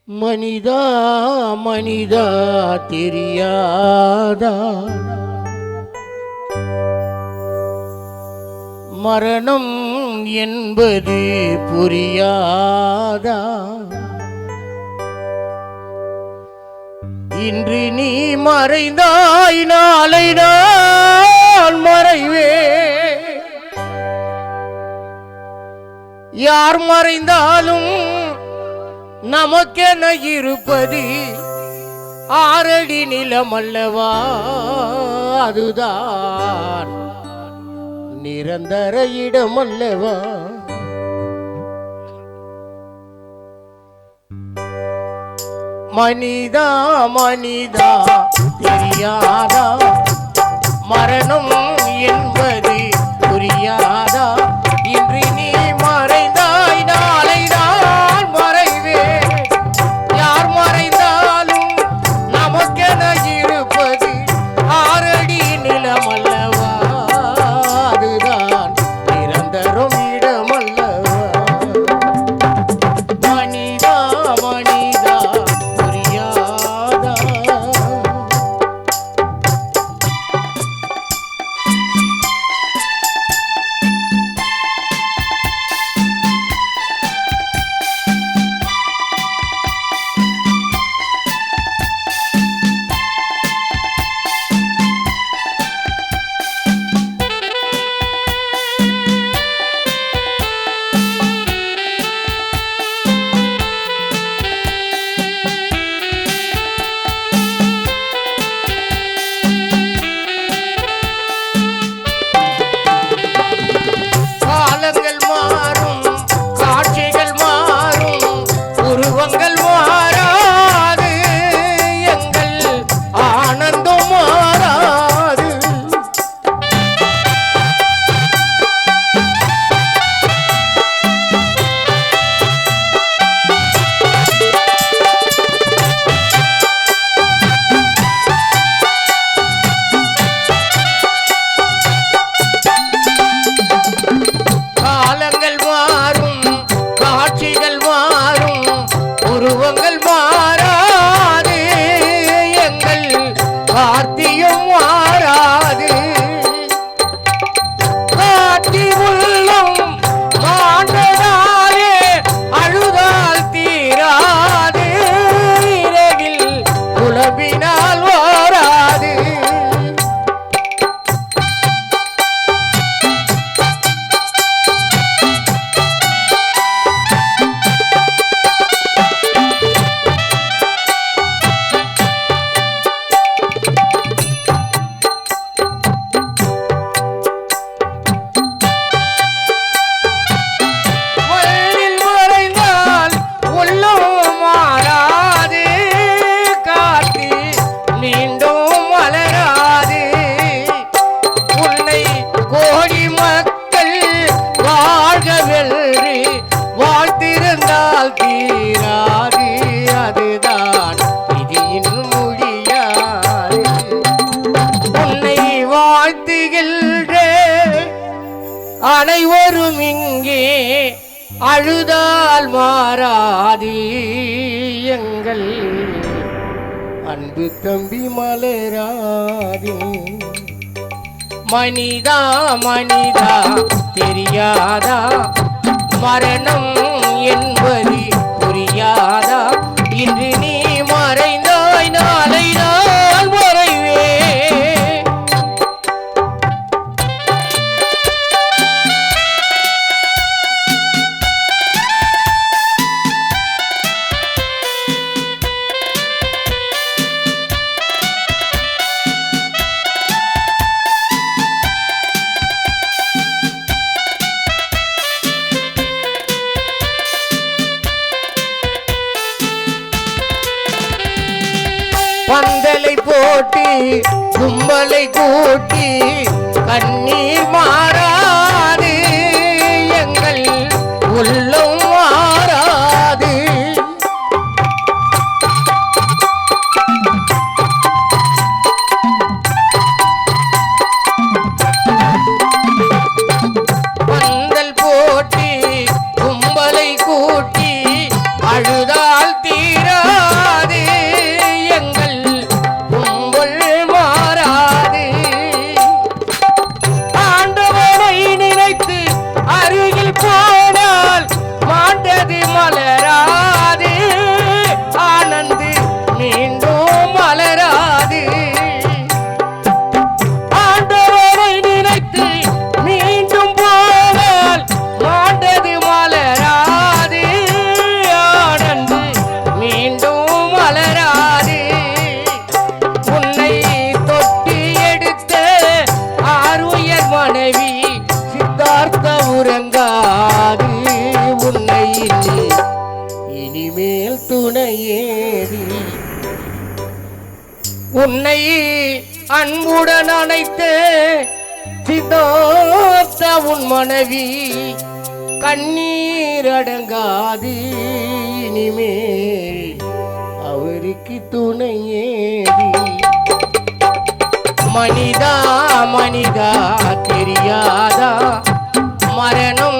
மனிதா மனிதா தெரியாதா மரணம் என்பது புரியாதா இன்று நீ மறைந்தாய் நாளை நான் மறைவே யார் மறைந்தாலும் நமக்கென இருப்பது ஆறடி நிலமல்லவா அதுதான் நிரந்தர இடமல்லவா மனிதா மனிதா தெரியாதா மரணம் என்பது புரியாதா இன்று நீ மறைந்தாய் நாளை நான் மறைவே யார் மறைந்தாலும் நமக்கென இருப்பது ஆறடி நிலமல்லவா அதுதான் நிரந்தரம் இடமல்லவா மனிதா மனிதா புரியாதா உருவங்கள் மாறாது எங்கள் வார்த்தையும் மாறாது காட்டி உள்ளம் மாண்டதாலே அழுதால் தீராது இரவில் குழம்பினால் வாராது வாழ்த்திருந்தால் தீராது அதுதான் விதியின் மொழியாது உன்னை வாழ்த்துகின்ற அனைவரும் இங்கே அழுதால் மாறாது எங்கள் அன்பு தம்பி மலராது மனிதா மனிதா தெரியாதா மரணம் என்பது புரியாதா இன்று நீ மறைந்தாய் நாளை நான் மறைவே பந்தலை போட்டு கும்பலை கூட்டி கண்ணீர் மாறாது எங்கள் உள்ளம் மாறாது பந்தல் போட்டு கும்பலை கூட்டி அழுதால் தீரா உன்னை அன்புடன் அணைத்த சித்தார்த்த உன் மனைவி கண்ணீர் அடங்காது இனிமே அவருக்கு துணையேதி மனிதா மனிதா தெரியாதா மரணம்